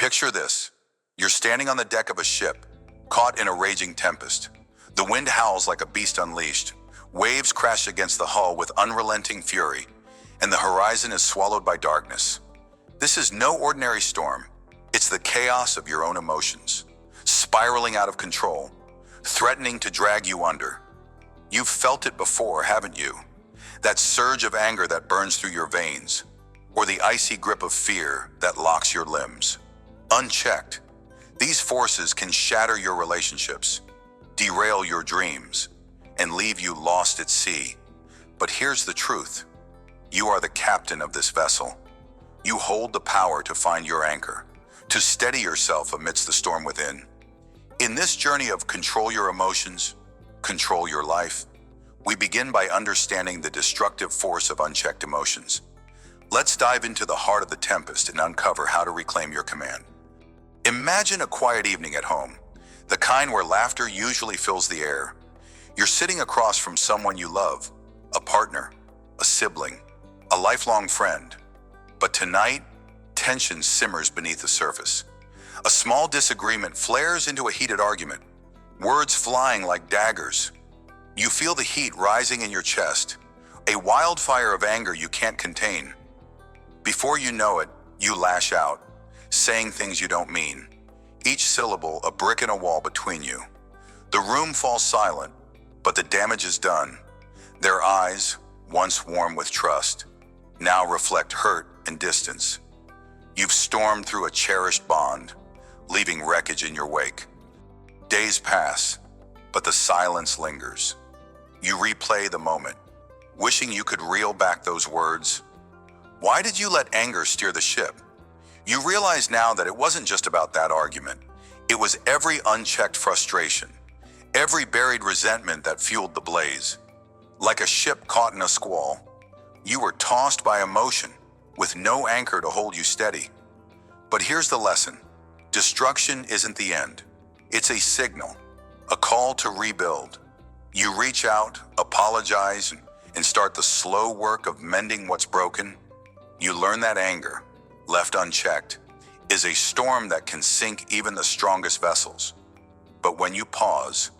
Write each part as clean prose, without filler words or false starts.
Picture this. You're standing on the deck of a ship, caught in a raging tempest. The wind howls like a beast unleashed. Waves crash against the hull with unrelenting fury, and the horizon is swallowed by darkness. This is no ordinary storm. It's the chaos of your own emotions, spiraling out of control, threatening to drag you under. You've felt it before, haven't you? That surge of anger that burns through your veins, or the icy grip of fear that locks your limbs. Unchecked, these forces can shatter your relationships, derail your dreams, and leave you lost at sea. But here's the truth. You are the captain of this vessel. You hold the power to find your anchor, to steady yourself amidst the storm within. In this journey of control your emotions, control your life, we begin by understanding the destructive force of unchecked emotions. Let's dive into the heart of the tempest and uncover how to reclaim your command. Imagine a quiet evening at home, the kind where laughter usually fills the air. You're sitting across from someone you love, a partner, a sibling, a lifelong friend. But tonight, tension simmers beneath the surface. A small disagreement flares into a heated argument, words flying like daggers. You feel the heat rising in your chest, a wildfire of anger you can't contain. Before you know it, you lash out, saying things you don't mean, each syllable a brick in a wall between you. The room falls silent, but the damage is done. Their eyes, once warm with trust, now reflect hurt and distance. You've stormed through a cherished bond, leaving wreckage in your wake. Days pass, but the silence lingers. You replay the moment, wishing you could reel back those words. Why did you let anger steer the ship? You realize now that it wasn't just about that argument. It was every unchecked frustration, every buried resentment that fueled the blaze. Like a ship caught in a squall, you were tossed by emotion, with no anchor to hold you steady. But here's the lesson. Destruction isn't the end. It's a signal, a call to rebuild. You reach out, apologize, and start the slow work of mending what's broken. You learn that anger, left unchecked, is a storm that can sink even the strongest vessels. But when you pause,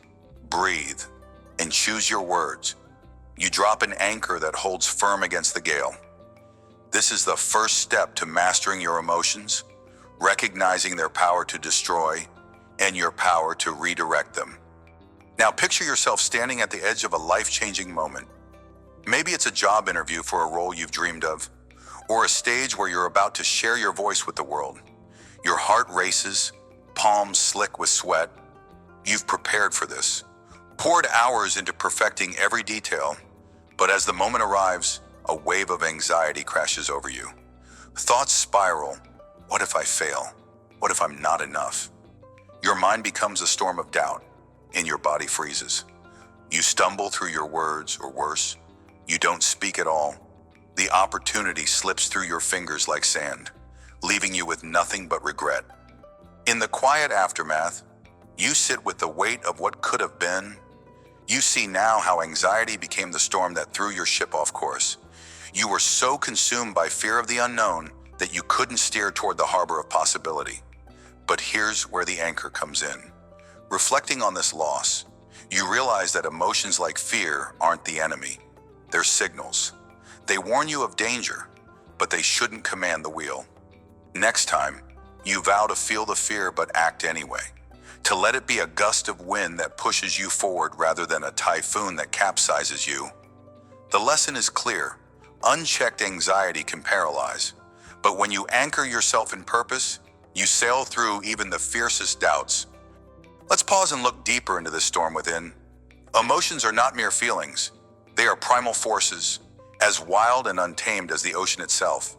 breathe, and choose your words, you drop an anchor that holds firm against the gale. This is the first step to mastering your emotions, recognizing their power to destroy and your power to redirect them. Now picture yourself standing at the edge of a life-changing moment. Maybe it's a job interview for a role you've dreamed of, or a stage where you're about to share your voice with the world. Your heart races, palms slick with sweat. You've prepared for this, poured hours into perfecting every detail, but as the moment arrives, a wave of anxiety crashes over you. Thoughts spiral. What if I fail? What if I'm not enough? Your mind becomes a storm of doubt, and your body freezes. You stumble through your words, or worse, you don't speak at all. The opportunity slips through your fingers like sand, leaving you with nothing but regret. In the quiet aftermath, you sit with the weight of what could have been. You see now how anxiety became the storm that threw your ship off course. You were so consumed by fear of the unknown that you couldn't steer toward the harbor of possibility. But here's where the anchor comes in. Reflecting on this loss, you realize that emotions like fear aren't the enemy. They're signals. They warn you of danger, but they shouldn't command the wheel. Next time, you vow to feel the fear but act anyway, to let it be a gust of wind that pushes you forward rather than a typhoon that capsizes you. The lesson is clear. Unchecked anxiety can paralyze, but when you anchor yourself in purpose, you sail through even the fiercest doubts. Let's pause and look deeper into this storm within. Emotions are not mere feelings. They are primal forces, as wild and untamed as the ocean itself.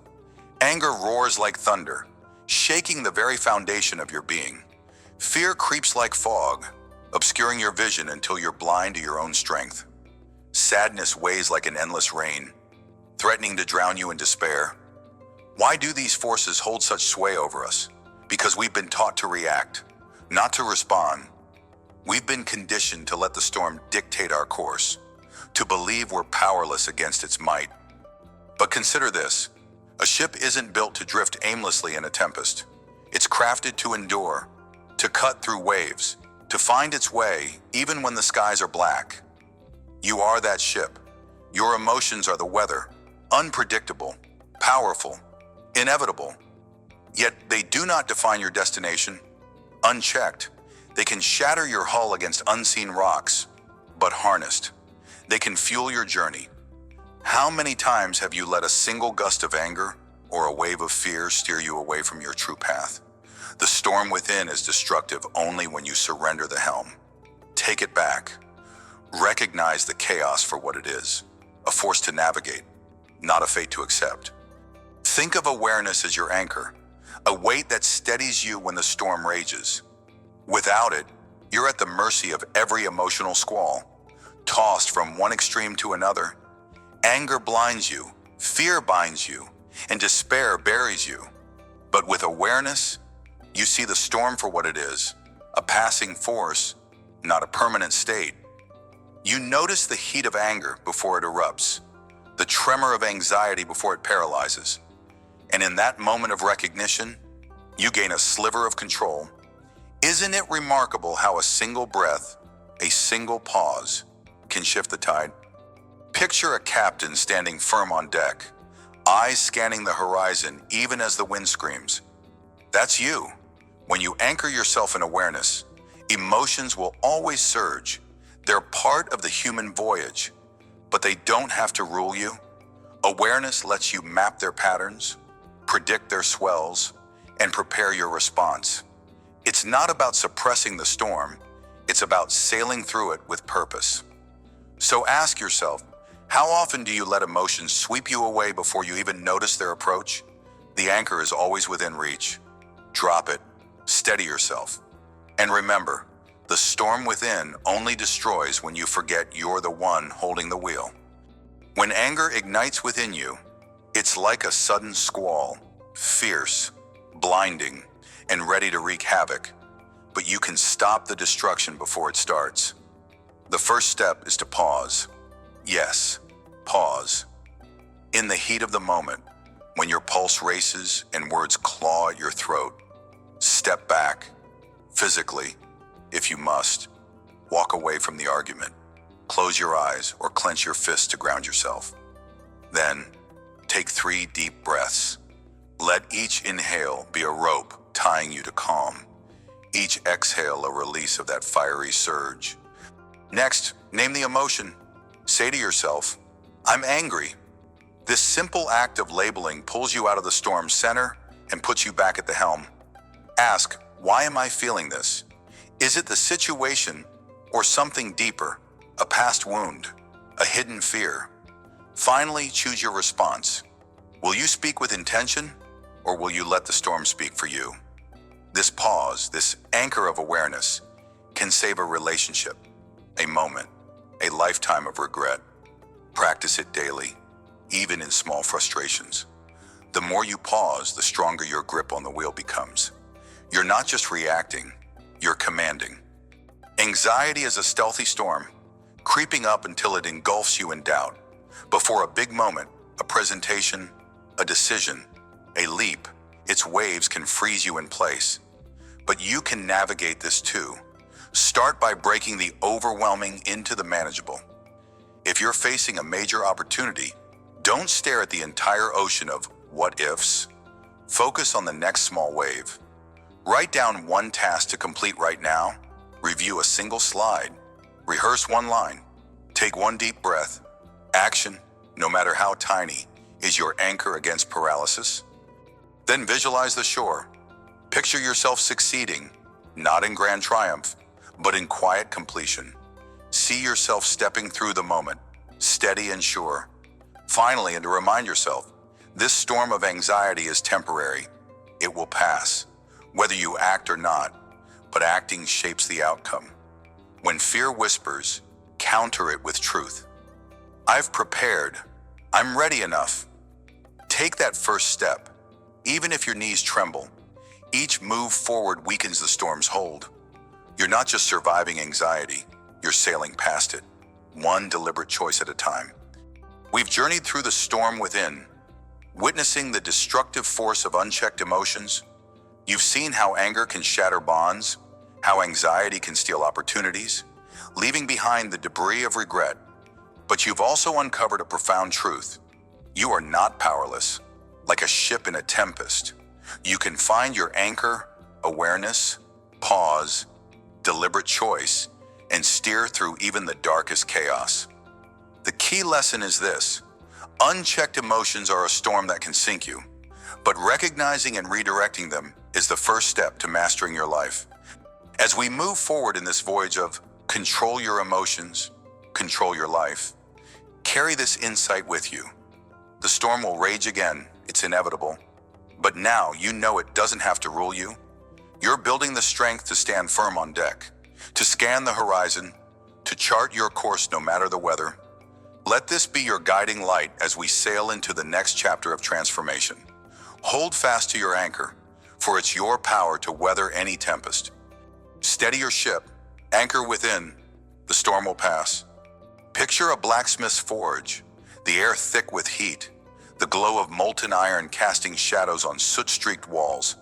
Anger roars like thunder, shaking the very foundation of your being. Fear creeps like fog, obscuring your vision until you're blind to your own strength. Sadness weighs like an endless rain, threatening to drown you in despair. Why do these forces hold such sway over us? Because we've been taught to react, not to respond. We've been conditioned to let the storm dictate our course, to believe we're powerless against its might. But consider this, a ship isn't built to drift aimlessly in a tempest. It's crafted to endure, to cut through waves, to find its way even when the skies are black. You are that ship. Your emotions are the weather, unpredictable, powerful, inevitable. Yet they do not define your destination. Unchecked, they can shatter your hull against unseen rocks, but harnessed, they can fuel your journey. How many times have you let a single gust of anger or a wave of fear steer you away from your true path? The storm within is destructive only when you surrender the helm. Take it back. Recognize the chaos for what it is, a force to navigate, not a fate to accept. Think of awareness as your anchor, a weight that steadies you when the storm rages. Without it, you're at the mercy of every emotional squall, tossed from one extreme to another. Anger blinds you, fear binds you, and despair buries you. But with awareness, you see the storm for what it is, a passing force, not a permanent state. You notice the heat of anger before it erupts, the tremor of anxiety before it paralyzes. And in that moment of recognition, you gain a sliver of control. Isn't it remarkable how a single breath, a single pause, can shift the tide? Picture a captain standing firm on deck, eyes scanning the horizon even as the wind screams. That's you. When you anchor yourself in awareness, emotions will always surge. They're part of the human voyage, but they don't have to rule you. Awareness lets you map their patterns, predict their swells, and prepare your response. It's not about suppressing the storm, it's about sailing through it with purpose. So ask yourself, how often do you let emotions sweep you away before you even notice their approach? The anchor is always within reach. Drop it, steady yourself. And remember, the storm within only destroys when you forget you're the one holding the wheel. When anger ignites within you, it's like a sudden squall, fierce, blinding, and ready to wreak havoc. But you can stop the destruction before it starts. The first step is to pause. Yes, pause. In the heat of the moment, when your pulse races and words claw at your throat, step back. Physically, if you must, walk away from the argument. Close your eyes or clench your fists to ground yourself. Then, take 3 deep breaths. Let each inhale be a rope tying you to calm. Each exhale a release of that fiery surge. Next, name the emotion. Say to yourself, I'm angry. This simple act of labeling pulls you out of the storm's center and puts you back at the helm. Ask, why am I feeling this? Is it the situation or something deeper, a past wound, a hidden fear? Finally, choose your response. Will you speak with intention, or will you let the storm speak for you? This pause, this anchor of awareness, can save a relationship, a moment, a lifetime of regret. Practice it daily, even in small frustrations. The more you pause, the stronger your grip on the wheel becomes. You're not just reacting, you're commanding. Anxiety is a stealthy storm, creeping up until it engulfs you in doubt. Before a big moment, a presentation, a decision, a leap, its waves can freeze you in place. But you can navigate this too. Start by breaking the overwhelming into the manageable. If you're facing a major opportunity, don't stare at the entire ocean of what ifs. Focus on the next small wave. Write down one task to complete right now. Review a single slide. Rehearse one line. Take one deep breath. Action, no matter how tiny, is your anchor against paralysis. Then visualize the shore. Picture yourself succeeding, not in grand triumph, but in quiet completion. See yourself stepping through the moment, steady and sure. Finally, and to remind yourself, this storm of anxiety is temporary. It will pass, whether you act or not, but acting shapes the outcome. When fear whispers, counter it with truth. I've prepared. I'm ready enough. Take that first step, even if your knees tremble. Each move forward weakens the storm's hold. You're not just surviving anxiety, you're sailing past it, one deliberate choice at a time. We've journeyed through the storm within, witnessing the destructive force of unchecked emotions. You've seen how anger can shatter bonds, how anxiety can steal opportunities, leaving behind the debris of regret. But you've also uncovered a profound truth. You are not powerless. Like a ship in a tempest, you can find your anchor, awareness, pause, deliberate choice, and steer through even the darkest chaos. The key lesson is this: unchecked emotions are a storm that can sink you, but recognizing and redirecting them is the first step to mastering your life. As we move forward in this voyage of control your emotions, control your life, carry this insight with you. The storm will rage again, it's inevitable, but now you know it doesn't have to rule you. You're building the strength to stand firm on deck, to scan the horizon, to chart your course no matter the weather. Let this be your guiding light as we sail into the next chapter of transformation. Hold fast to your anchor, for it's your power to weather any tempest. Steady your ship, anchor within, the storm will pass. Picture a blacksmith's forge, the air thick with heat, the glow of molten iron casting shadows on soot-streaked walls.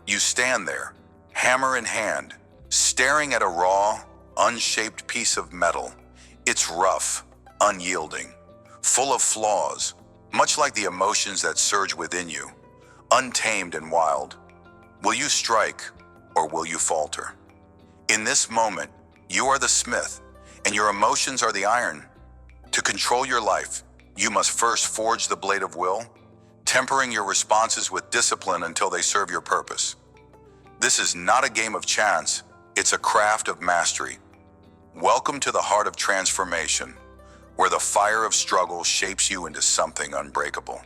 You stand there, hammer in hand, staring at a raw, unshaped piece of metal. It's rough, unyielding, full of flaws, much like the emotions that surge within you, untamed and wild. Will you strike, or will you falter? In this moment, you are the smith, and your emotions are the iron. To control your life, you must first forge the blade of will, tempering your responses with discipline until they serve your purpose. This is not a game of chance, it's a craft of mastery. Welcome to the heart of transformation, where the fire of struggle shapes you into something unbreakable.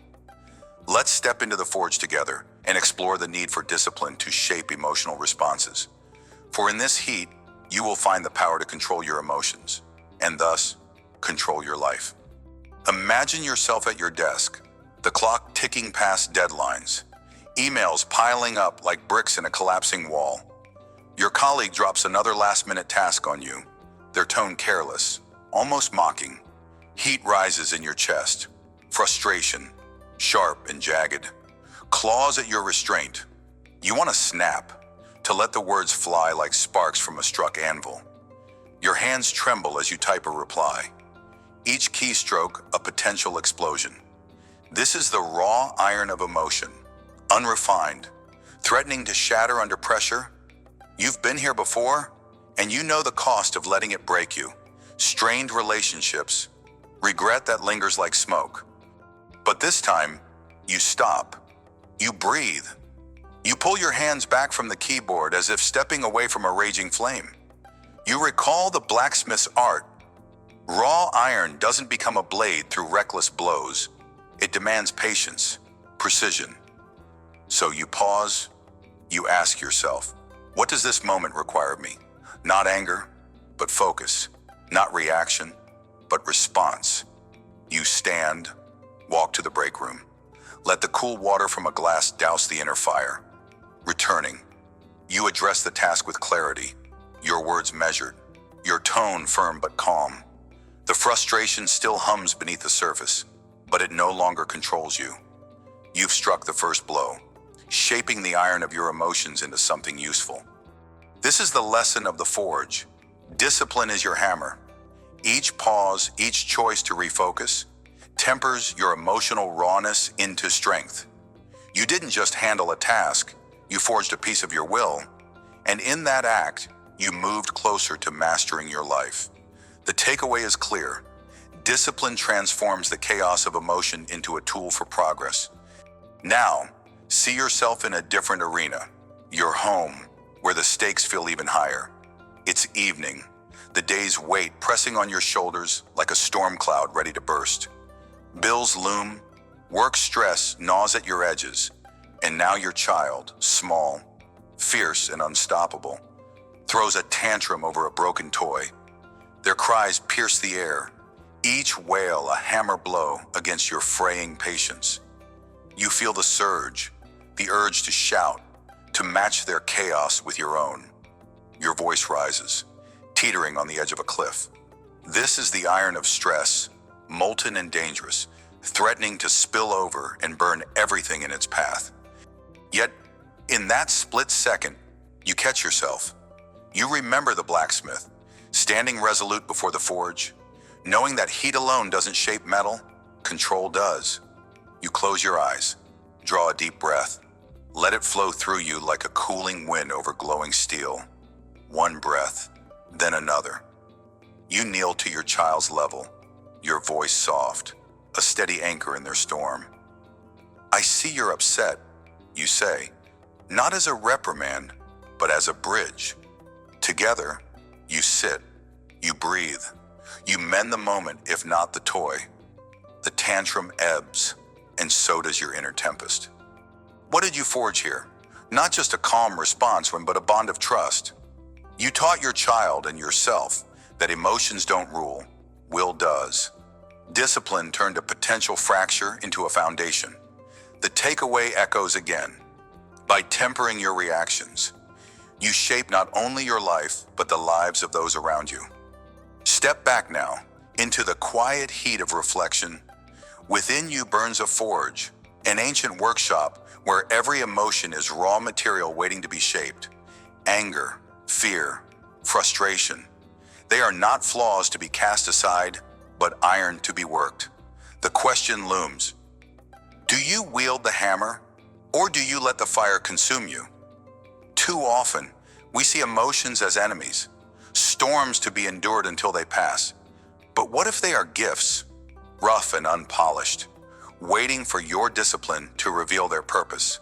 Let's step into the forge together and explore the need for discipline to shape emotional responses. For in this heat, you will find the power to control your emotions, and thus, control your life. Imagine yourself at your desk, the clock ticking past deadlines, emails piling up like bricks in a collapsing wall. Your colleague drops another last-minute task on you, their tone careless, almost mocking. Heat rises in your chest, frustration, sharp and jagged, claws at your restraint. You want to snap, to let the words fly like sparks from a struck anvil. Your hands tremble as you type a reply, each keystroke a potential explosion. This is the raw iron of emotion, unrefined, threatening to shatter under pressure. You've been here before, and you know the cost of letting it break you. Strained relationships, regret that lingers like smoke. But this time, you stop, you breathe. You pull your hands back from the keyboard as if stepping away from a raging flame. You recall the blacksmith's art. Raw iron doesn't become a blade through reckless blows. It demands patience, precision. So you pause, you ask yourself, what does this moment require of me? Not anger, but focus. Not reaction, but response. You stand, walk to the break room. Let the cool water from a glass douse the inner fire. Returning, you address the task with clarity, your words measured, your tone firm but calm. The frustration still hums beneath the surface, but it no longer controls you. You've struck the first blow, shaping the iron of your emotions into something useful. This is the lesson of the forge. Discipline is your hammer. Each pause, each choice to refocus, tempers your emotional rawness into strength. You didn't just handle a task, you forged a piece of your will, and in that act, you moved closer to mastering your life. The takeaway is clear. Discipline transforms the chaos of emotion into a tool for progress. Now, see yourself in a different arena, your home, where the stakes feel even higher. It's evening, the day's weight pressing on your shoulders like a storm cloud ready to burst. Bills loom, work stress gnaws at your edges, and now your child, small, fierce and unstoppable, throws a tantrum over a broken toy. Their cries pierce the air, each wail a hammer blow against your fraying patience. You feel the surge, the urge to shout, to match their chaos with your own. Your voice rises, teetering on the edge of a cliff. This is the iron of stress, molten and dangerous, threatening to spill over and burn everything in its path. Yet, In that split second, you catch yourself. You remember the blacksmith, standing resolute before the forge, knowing that heat alone doesn't shape metal, control does. You close your eyes, draw a deep breath, let it flow through you like a cooling wind over glowing steel. One breath, then another. You kneel to your child's level, your voice soft, a steady anchor in their storm. I see you're upset, you say, not as a reprimand, but as a bridge. Together, you sit, you breathe, you mend the moment, if not the toy. The tantrum ebbs, and so does your inner tempest. What did you forge here? Not just a calm response, but a bond of trust. You taught your child and yourself that emotions don't rule, will does. Discipline turned a potential fracture into a foundation. The takeaway echoes again. By tempering your reactions, you shape not only your life, but the lives of those around you. Step back now into the quiet heat of reflection. Within you burns a forge, an ancient workshop where every emotion is raw material waiting to be shaped. Anger, fear, frustration. They are not flaws to be cast aside, but iron to be worked. The question looms: do you wield the hammer, or do you let the fire consume you? Too often, we see emotions as enemies, storms to be endured until they pass. But what if they are gifts, rough and unpolished, waiting for your discipline to reveal their purpose?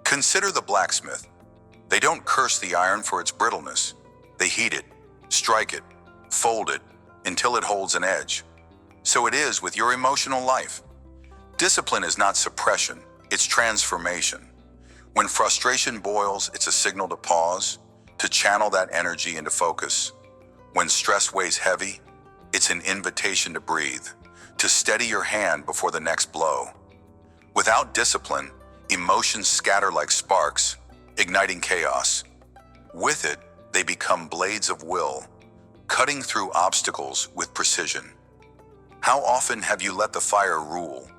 Consider the blacksmith. They don't curse the iron for its brittleness. They heat it, strike it, fold it, until it holds an edge. So it is with your emotional life. Discipline is not suppression, it's transformation. When frustration boils, it's a signal to pause, to channel that energy into focus. When stress weighs heavy, it's an invitation to breathe, to steady your hand before the next blow. Without discipline, emotions scatter like sparks, igniting chaos. With it, they become blades of will, cutting through obstacles with precision. How often have you let the fire rule,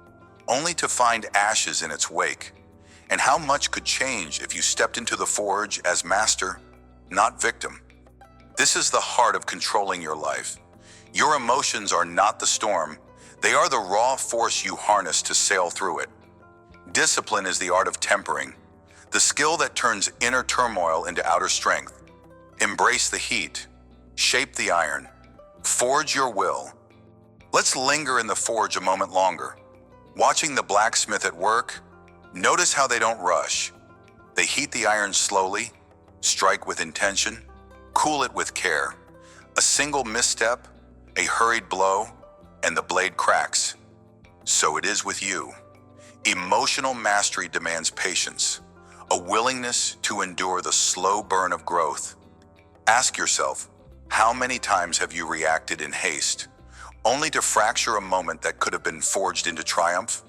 only to find ashes in its wake? And how much could change if you stepped into the forge as master, not victim? This is the heart of controlling your life. Your emotions are not the storm, they are the raw force you harness to sail through it. Discipline is the art of tempering, the skill that turns inner turmoil into outer strength. Embrace the heat, shape the iron, forge your will. Let's linger in the forge a moment longer. Watching the blacksmith at work, notice how they don't rush. They heat the iron slowly, strike with intention, cool it with care. A single misstep, a hurried blow, and the blade cracks. So it is with you. Emotional mastery demands patience, a willingness to endure the slow burn of growth. Ask yourself, how many times have you reacted in haste, only to fracture a moment that could have been forged into triumph?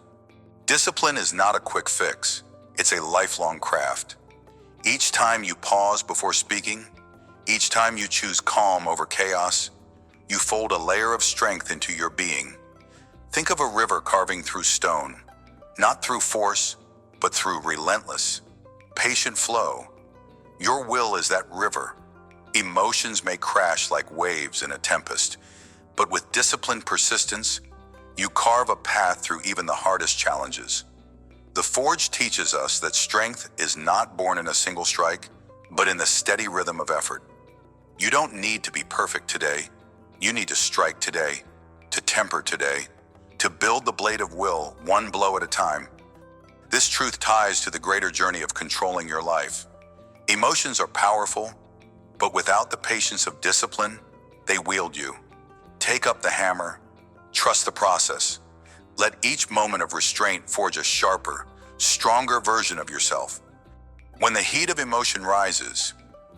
Discipline is not a quick fix, it's a lifelong craft. Each time you pause before speaking, each time you choose calm over chaos, you fold a layer of strength into your being. Think of a river carving through stone, not through force, but through relentless, patient flow. Your will is that river. Emotions may crash like waves in a tempest, but with disciplined persistence, you carve a path through even the hardest challenges. The forge teaches us that strength is not born in a single strike, but in the steady rhythm of effort. You don't need to be perfect today. You need to strike today, to temper today, to build the blade of will one blow at a time. This truth ties to the greater journey of controlling your life. Emotions are powerful, but without the patience of discipline, they wield you. Take up the hammer, trust the process. Let each moment of restraint forge a sharper, stronger version of yourself. When the heat of emotion rises,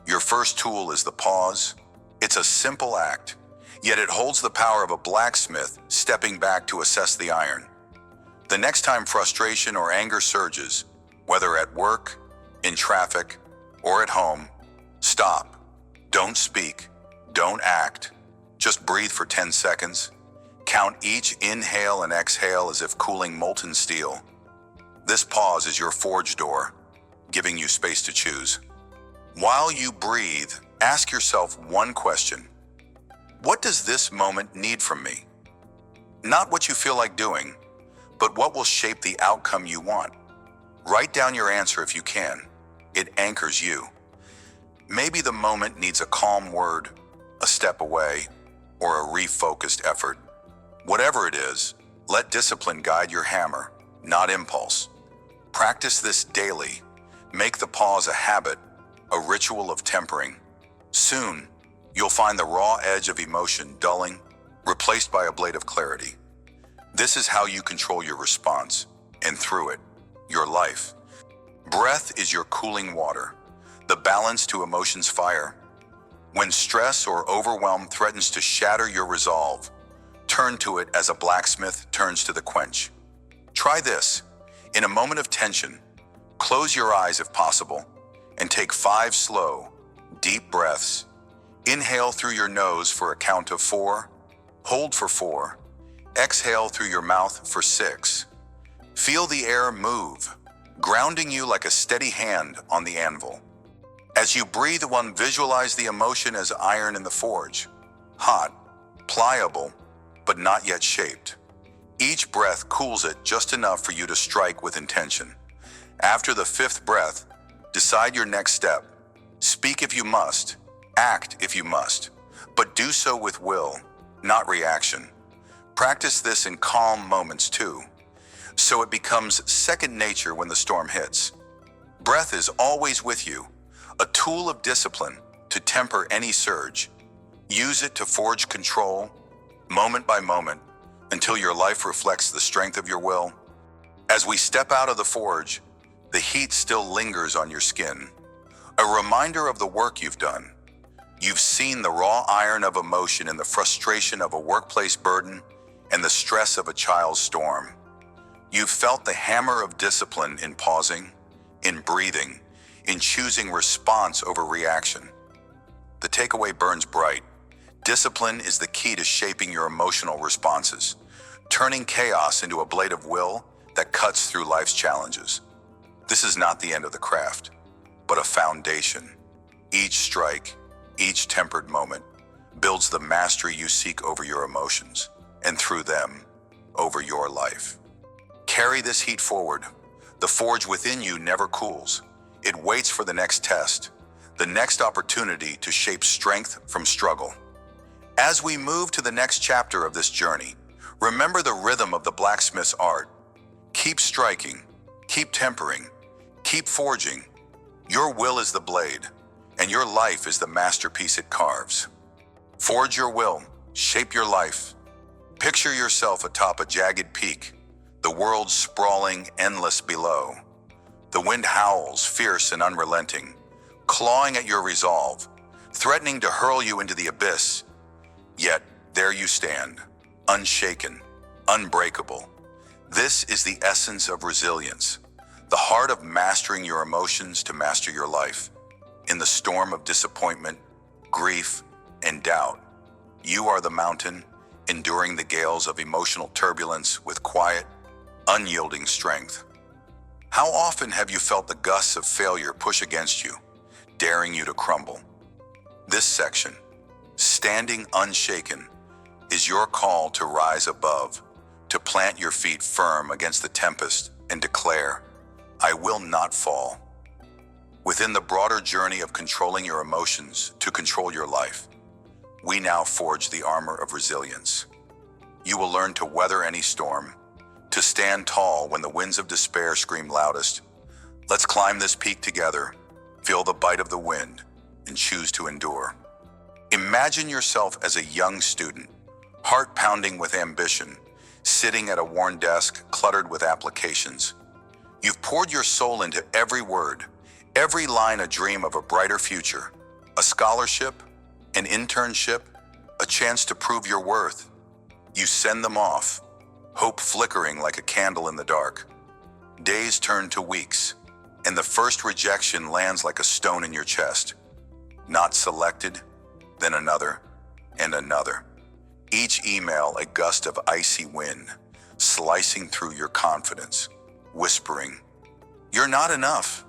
your first tool is the pause. It's a simple act, yet it holds the power of a blacksmith stepping back to assess the iron. The next time frustration or anger surges, whether at work, in traffic, or at home, stop. Don't speak. Don't act. Just breathe for 10 seconds. Count each inhale and exhale as if cooling molten steel. This pause is your forge door. giving you space to choose. While you breathe, ask yourself one question. What does this moment need from me? Not what you feel like doing, but what will shape the outcome you want. Write down your answer if you can. It anchors you. Maybe the moment needs a calm word, a step away, or a refocused effort. Whatever it is, let discipline guide your hammer, not impulse. Practice this daily. Make the pause a habit, a ritual of tempering. Soon, you'll find the raw edge of emotion dulling, replaced by a blade of clarity. This is how you control your response, and through it, your life. Breath is your cooling water, the balance to emotion's fire. When stress or overwhelm threatens to shatter your resolve, turn to it as a blacksmith turns to the quench. Try this. In a moment of tension, close your eyes if possible, and take 5 slow, deep breaths. Inhale through your nose for a count of 4, hold for 4, exhale through your mouth for 6. Feel the air move, grounding you like a steady hand on the anvil. As you breathe one, visualize the emotion as iron in the forge, hot, pliable, but not yet shaped. Each breath cools it just enough for you to strike with intention. After the 5th breath, decide your next step. Speak if you must, act if you must, but do so with will, not reaction. Practice this in calm moments too, so it becomes second nature when the storm hits. Breath is always with you, a tool of discipline to temper any surge. Use it to forge control, moment by moment, until your life reflects the strength of your will. As we step out of the forge, the heat still lingers on your skin, a reminder of the work you've done. You've seen the raw iron of emotion in the frustration of a workplace burden and the stress of a child's storm. You've felt the hammer of discipline in pausing, in breathing, in choosing response over reaction. The takeaway burns bright. Discipline is the key to shaping your emotional responses, turning chaos into a blade of will that cuts through life's challenges. This is not the end of the craft, but a foundation. Each strike, each tempered moment, builds the mastery you seek over your emotions, and through them, over your life. Carry this heat forward. The forge within you never cools. It waits for the next test, the next opportunity to shape strength from struggle. As we move to the next chapter of this journey, remember the rhythm of the blacksmith's art. Keep striking, keep tempering, keep forging. Your will is the blade, and your life is the masterpiece it carves. Forge your will, shape your life. Picture yourself atop a jagged peak, the world sprawling endless below. The wind howls, fierce and unrelenting, clawing at your resolve, threatening to hurl you into the abyss. Yet, there you stand, unshaken, unbreakable. This is the essence of resilience, the heart of mastering your emotions to master your life. In the storm of disappointment, grief, and doubt, you are the mountain, enduring the gales of emotional turbulence with quiet, unyielding strength. How often have you felt the gusts of failure push against you, daring you to crumble? This section, standing unshaken, is your call to rise above, to plant your feet firm against the tempest and declare, "I will not fall." Within the broader journey of controlling your emotions to control your life, we now forge the armor of resilience. You will learn to weather any storm, to stand tall when the winds of despair scream loudest. Let's climb this peak together, feel the bite of the wind, and choose to endure. Imagine yourself as a young student, heart pounding with ambition, sitting at a worn desk cluttered with applications. You've poured your soul into every word, every line a dream of a brighter future, a scholarship, an internship, a chance to prove your worth. You send them off, hope flickering like a candle in the dark. Days turn to weeks, and the first rejection lands like a stone in your chest. Not selected, then another, and another. Each email a gust of icy wind, slicing through your confidence, whispering, "You're not enough.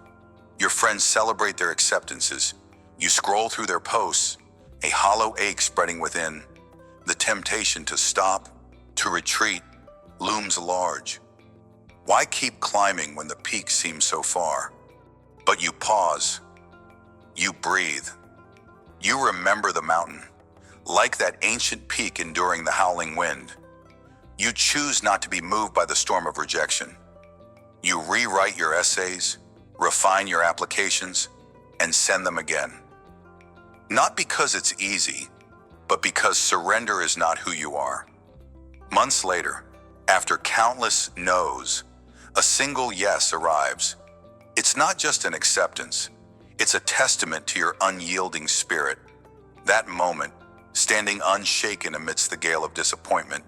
Your friends celebrate their acceptances. You scroll through their posts, a hollow ache spreading within. The temptation to stop, to retreat, looms large. Why keep climbing when the peak seems so far? But you pause. You breathe. You remember the mountain, like that ancient peak enduring the howling wind. You choose not to be moved by the storm of rejection. You rewrite your essays, refine your applications, and send them again. Not because it's easy, but because surrender is not who you are. Months later, after countless no's, a single yes arrives. It's not just an acceptance, it's a testament to your unyielding spirit. That moment, standing unshaken amidst the gale of disappointment,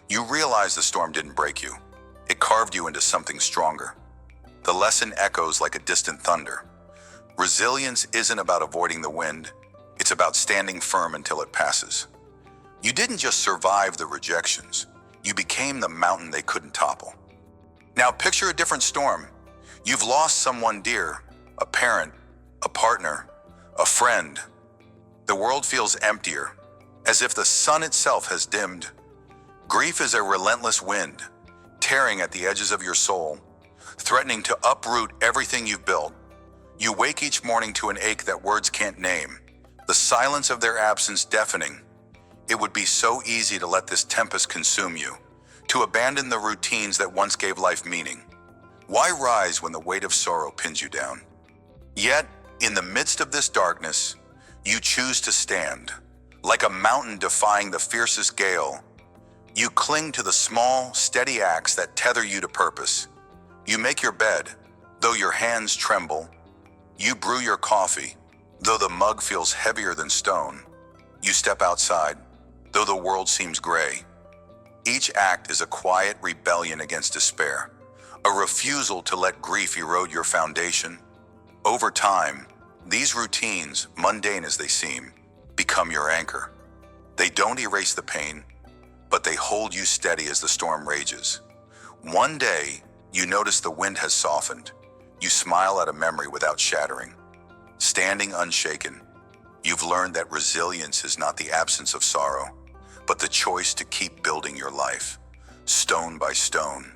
you realize the storm didn't break you. It carved you into something stronger. The lesson echoes like a distant thunder. Resilience isn't about avoiding the wind, it's about standing firm until it passes. You didn't just survive the rejections, you became the mountain they couldn't topple. Now picture a different storm. You've lost someone dear, a parent, a partner, a friend. The world feels emptier, as if the sun itself has dimmed. Grief is a relentless wind, tearing at the edges of your soul, threatening to uproot everything you've built. You wake each morning to an ache that words can't name, the silence of their absence deafening. It would be so easy to let this tempest consume you, to abandon the routines that once gave life meaning. Why rise when the weight of sorrow pins you down? Yet, in the midst of this darkness, you choose to stand. Like a mountain defying the fiercest gale, you cling to the small, steady acts that tether you to purpose. You make your bed, though your hands tremble. You brew your coffee, though the mug feels heavier than stone. You step outside, though the world seems gray. Each act is a quiet rebellion against despair, a refusal to let grief erode your foundation. Over time, these routines, mundane as they seem, become your anchor. They don't erase the pain, but they hold you steady as the storm rages. One day, you notice the wind has softened. You smile at a memory without shattering. Standing unshaken, you've learned that resilience is not the absence of sorrow, but the choice to keep building your life, stone by stone,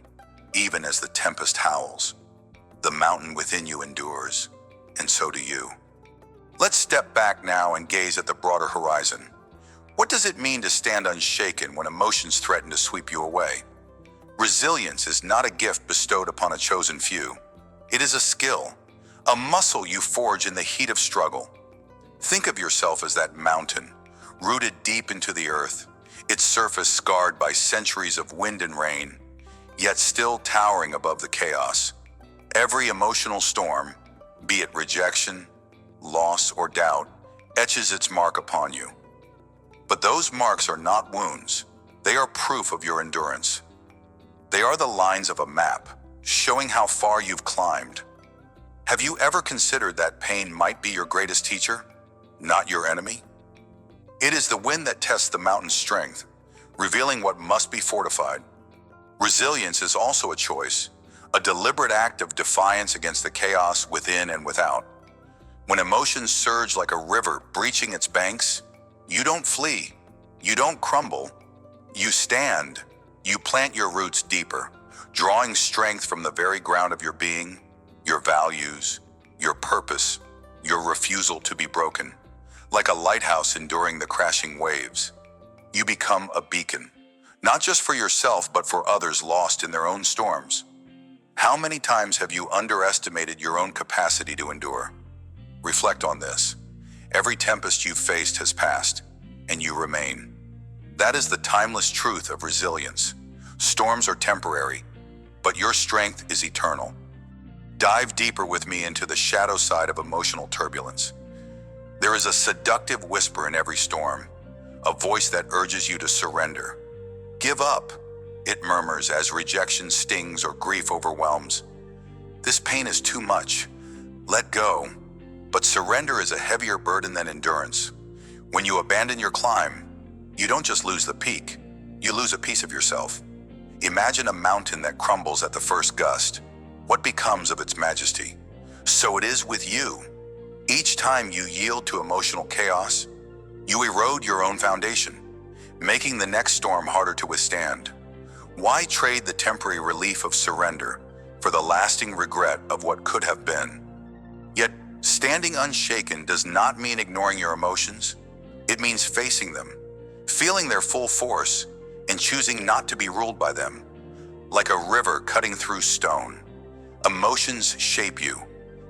even as the tempest howls. The mountain within you endures, and so do you. Let's step back now and gaze at the broader horizon. What does it mean to stand unshaken when emotions threaten to sweep you away? Resilience is not a gift bestowed upon a chosen few. It is a skill, a muscle you forge in the heat of struggle. Think of yourself as that mountain, rooted deep into the earth, its surface scarred by centuries of wind and rain, yet still towering above the chaos. Every emotional storm, be it rejection, loss, or doubt, etches its mark upon you. But those marks are not wounds. They are proof of your endurance. They are the lines of a map, showing how far you've climbed. Have you ever considered that pain might be your greatest teacher, not your enemy? It is the wind that tests the mountain's strength, revealing what must be fortified. Resilience is also a choice, a deliberate act of defiance against the chaos within and without. When emotions surge like a river breaching its banks, you don't flee, you don't crumble, you stand. You plant your roots deeper, drawing strength from the very ground of your being, your values, your purpose, your refusal to be broken. Like a lighthouse enduring the crashing waves, you become a beacon, not just for yourself but for others lost in their own storms. How many times have you underestimated your own capacity to endure? Reflect on this. Every tempest you've faced has passed, and you remain. That is the timeless truth of resilience. Storms are temporary, but your strength is eternal. Dive deeper with me into the shadow side of emotional turbulence. There is a seductive whisper in every storm, a voice that urges you to surrender. Give up, it murmurs as rejection stings or grief overwhelms. This pain is too much. Let go. But surrender is a heavier burden than endurance. When you abandon your climb, you don't just lose the peak, you lose a piece of yourself. Imagine a mountain that crumbles at the first gust. What becomes of its majesty? So it is with you. Each time you yield to emotional chaos, you erode your own foundation, making the next storm harder to withstand. Why trade the temporary relief of surrender for the lasting regret of what could have been? Yet, standing unshaken does not mean ignoring your emotions. It means facing them, feeling their full force, and choosing not to be ruled by them. Like a river cutting through stone, emotions shape you,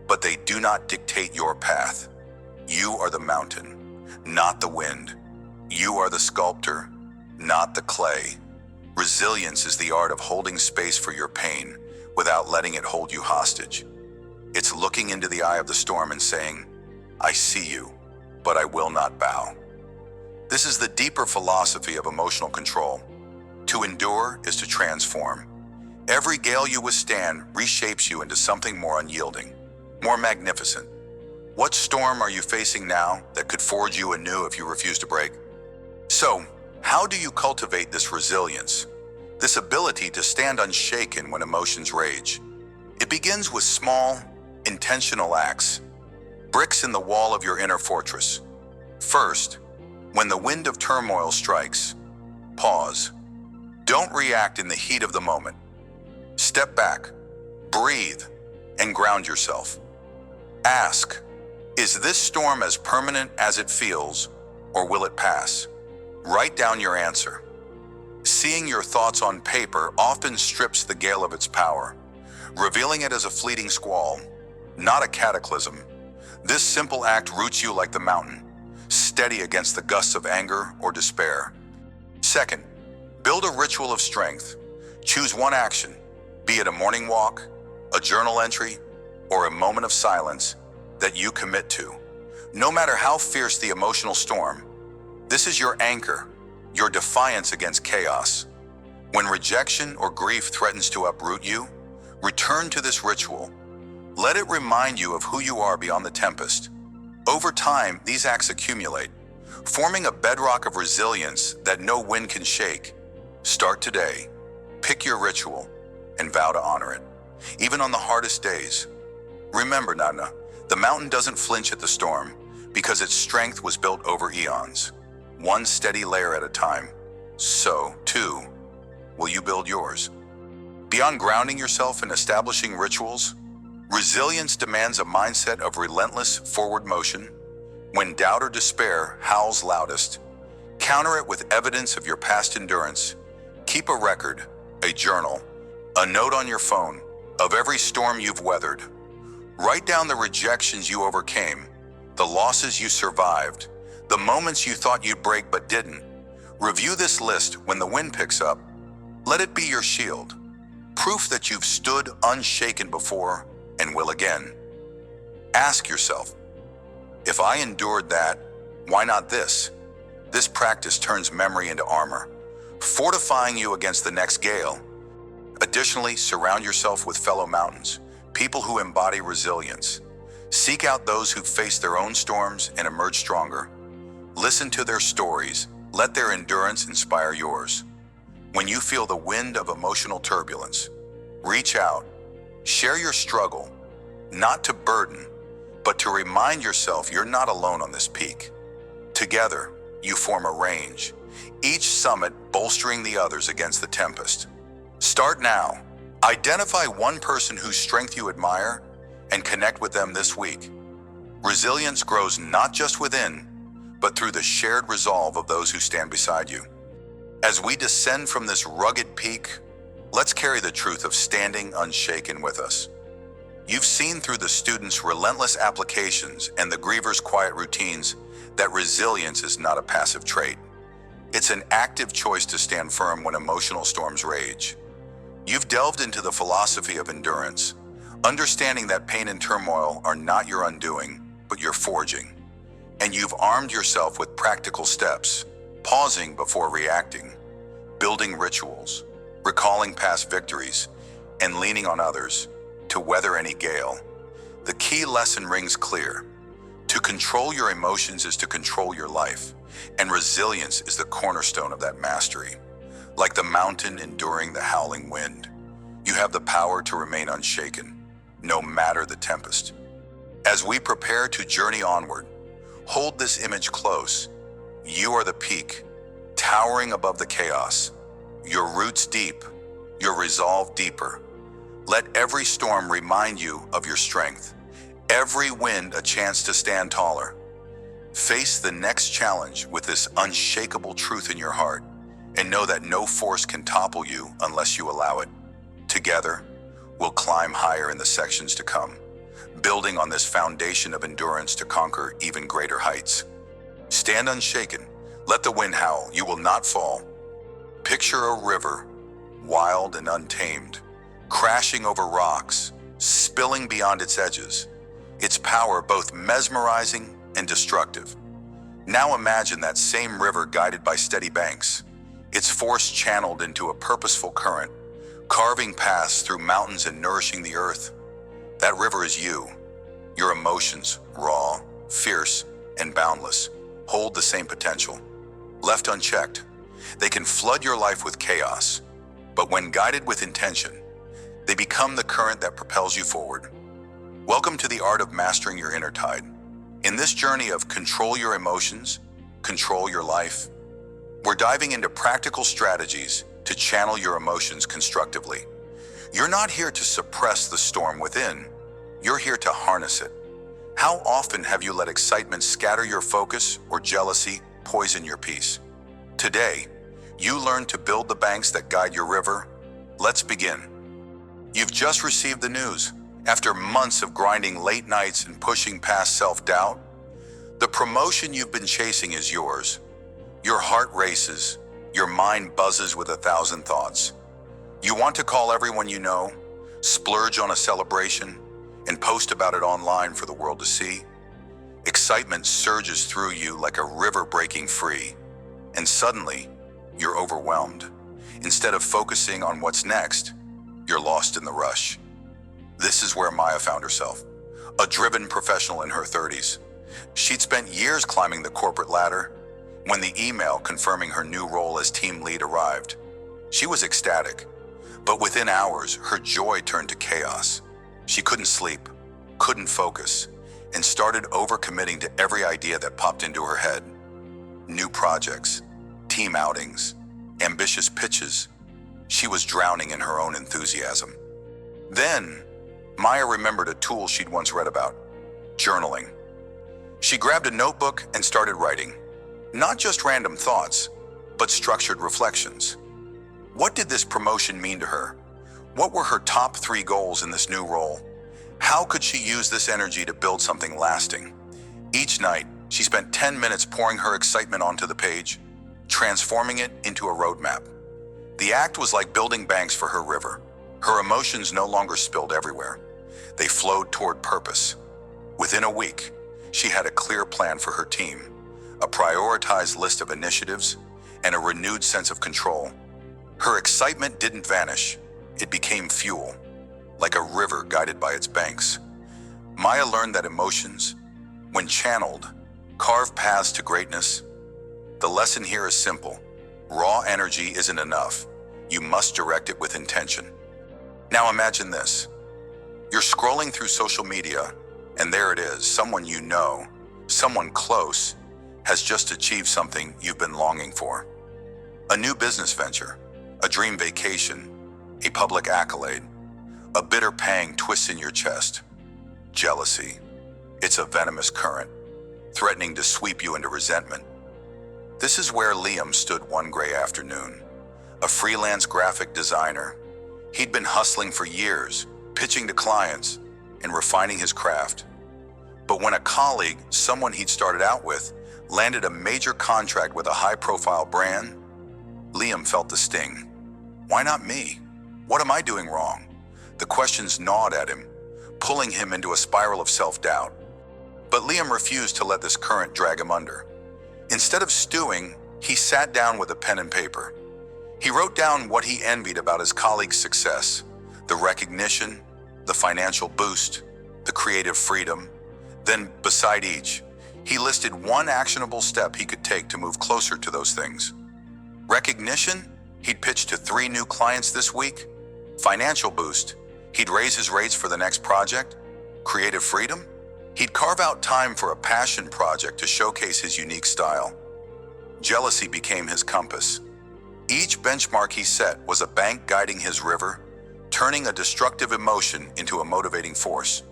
but they do not dictate your path. You are the mountain, not the wind. You are the sculptor, not the clay. Resilience is the art of holding space for your pain without letting it hold you hostage. It's looking into the eye of the storm and saying, I see you, but I will not bow. This is the deeper philosophy of emotional control. To endure is to transform. Every gale you withstand reshapes you into something more unyielding, more magnificent. What storm are you facing now that could forge you anew if you refuse to break? So, how do you cultivate this resilience, this ability to stand unshaken when emotions rage? It begins with small, intentional acts, bricks in the wall of your inner fortress. First, when the wind of turmoil strikes, pause. Don't react in the heat of the moment. Step back, breathe, and ground yourself. Ask, is this storm as permanent as it feels, or will it pass? Write down your answer. Seeing your thoughts on paper often strips the gale of its power, revealing it as a fleeting squall, not a cataclysm. This simple act roots you like the mountain, steady against the gusts of anger or despair. Second, build a ritual of strength. Choose one action, be it a morning walk, a journal entry, or a moment of silence that you commit to. No matter how fierce the emotional storm, this is your anchor, your defiance against chaos. When rejection or grief threatens to uproot you, return to this ritual. Let it remind you of who you are beyond the tempest. Over time, these acts accumulate, forming a bedrock of resilience that no wind can shake. Start today. Pick your ritual and vow to honor it, even on the hardest days. Remember, Nana, the mountain doesn't flinch at the storm because its strength was built over eons, one steady layer at a time. So, too, will you build yours. Beyond grounding yourself and establishing rituals, resilience demands a mindset of relentless forward motion. When doubt or despair howls loudest, counter it with evidence of your past endurance. Keep a record, a journal, a note on your phone of every storm you've weathered. Write down the rejections you overcame, the losses you survived, the moments you thought you'd break but didn't. Review this list when the wind picks up. Let it be your shield, proof that you've stood unshaken before and will again. Ask yourself, if I endured that, why not this? This practice turns memory into armor, fortifying you against the next gale. Additionally, surround yourself with fellow mountains, people who embody resilience. Seek out those who face their own storms and emerge stronger. Listen to their stories. Let their endurance inspire yours. When you feel the wind of emotional turbulence, reach out. Share your struggle, not to burden, but to remind yourself you're not alone on this peak. Together, you form a range, each summit bolstering the others against the tempest. Start now. Identify one person whose strength you admire and connect with them this week. Resilience grows not just within, but through the shared resolve of those who stand beside you. As we descend from this rugged peak, let's carry the truth of standing unshaken with us. You've seen through the students' relentless applications and the grievers' quiet routines that resilience is not a passive trait. It's an active choice to stand firm when emotional storms rage. You've delved into the philosophy of endurance, understanding that pain and turmoil are not your undoing, but your forging. And you've armed yourself with practical steps, pausing before reacting, building rituals, recalling past victories, and leaning on others to weather any gale. The key lesson rings clear. To control your emotions is to control your life, and resilience is the cornerstone of that mastery. Like the mountain enduring the howling wind, you have the power to remain unshaken, no matter the tempest. As we prepare to journey onward, hold this image close. You are the peak, towering above the chaos. Your roots deep, your resolve deeper. Let every storm remind you of your strength, every wind a chance to stand taller. Face the next challenge with this unshakable truth in your heart, and know that no force can topple you unless you allow it. Together, we'll climb higher in the sections to come, building on this foundation of endurance to conquer even greater heights. Stand unshaken, let the wind howl, you will not fall. Picture a river, wild and untamed, crashing over rocks, spilling beyond its edges, its power both mesmerizing and destructive. Now imagine that same river guided by steady banks, its force channeled into a purposeful current, carving paths through mountains and nourishing the earth. That river is you. Your emotions, raw, fierce, and boundless, hold the same potential. Left unchecked, they can flood your life with chaos, but when guided with intention, they become the current that propels you forward. Welcome to the art of mastering your inner tide. In this journey of control your emotions, control your life, we're diving into practical strategies to channel your emotions constructively. You're not here to suppress the storm within, you're here to harness it. How often have you let excitement scatter your focus or jealousy poison your peace? Today, you learn to build the banks that guide your river. Let's begin. You've just received the news. After months of grinding late nights and pushing past self-doubt, the promotion you've been chasing is yours. Your heart races, your mind buzzes with 1,000 thoughts. You want to call everyone you know, splurge on a celebration, and post about it online for the world to see. Excitement surges through you like a river breaking free, and suddenly, you're overwhelmed. Instead of focusing on what's next, you're lost in the rush. This is where Maya found herself, a driven professional in her 30s. She'd spent years climbing the corporate ladder. When the email confirming her new role as team lead arrived, she was ecstatic. But within hours, her joy turned to chaos. She couldn't sleep, couldn't focus, and started overcommitting to every idea that popped into her head. New projects, team outings, ambitious pitches. She was drowning in her own enthusiasm. Then, Maya remembered a tool she'd once read about: journaling. She grabbed a notebook and started writing. Not just random thoughts, but structured reflections. What did this promotion mean to her? What were her top 3 goals in this new role? How could she use this energy to build something lasting? Each night, she spent 10 minutes pouring her excitement onto the page, transforming it into a roadmap. The act was like building banks for her river. Her emotions no longer spilled everywhere. They flowed toward purpose. Within a week, she had a clear plan for her team, a prioritized list of initiatives, and a renewed sense of control. Her excitement didn't vanish. It became fuel, like a river guided by its banks. Maya learned that emotions, when channeled, carve paths to greatness. The lesson here is simple. Raw energy isn't enough. You must direct it with intention. Now imagine this. You're scrolling through social media, and there it is, someone you know, someone close, has just achieved something you've been longing for. A new business venture, a dream vacation, a public accolade. A bitter pang twists in your chest. Jealousy. It's a venomous current, threatening to sweep you into resentment. This is where Liam stood one gray afternoon. A freelance graphic designer. He'd been hustling for years, pitching to clients, and refining his craft. But when a colleague, someone he'd started out with, landed a major contract with a high-profile brand, Liam felt the sting. Why not me? What am I doing wrong? The questions gnawed at him, pulling him into a spiral of self-doubt. But Liam refused to let this current drag him under. Instead of stewing, he sat down with a pen and paper. He wrote down what he envied about his colleague's success: the recognition, the financial boost, the creative freedom. Then, beside each, he listed one actionable step he could take to move closer to those things. Recognition? He'd pitch to 3 new clients this week. Financial boost? He'd raise his rates for the next project. Creative freedom? He'd carve out time for a passion project to showcase his unique style. Jealousy became his compass. Each benchmark he set was a bank guiding his river, turning a destructive emotion into a motivating force.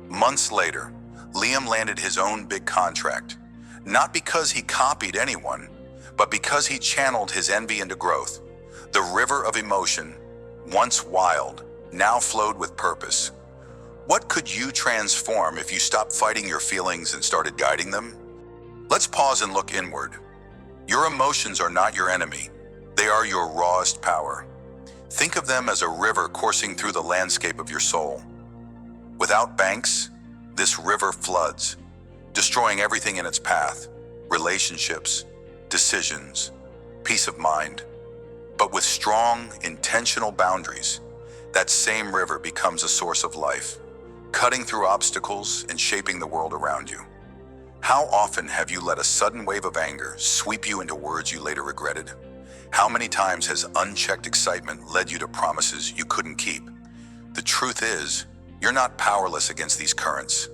Months later, Liam landed his own big contract, not because he copied anyone, but because he channeled his envy into growth. The river of emotion, once wild, now flowed with purpose. What could you transform if you stopped fighting your feelings and started guiding them? Let's pause and look inward. Your emotions are not your enemy. They are your rawest power. Think of them as a river coursing through the landscape of your soul. Without banks, this river floods, destroying everything in its path: relationships, decisions, peace of mind. But with strong, intentional boundaries, that same river becomes a source of life, cutting through obstacles and shaping the world around you. How often have you let a sudden wave of anger sweep you into words you later regretted? How many times has unchecked excitement led you to promises you couldn't keep? The truth is, you're not powerless against these currents.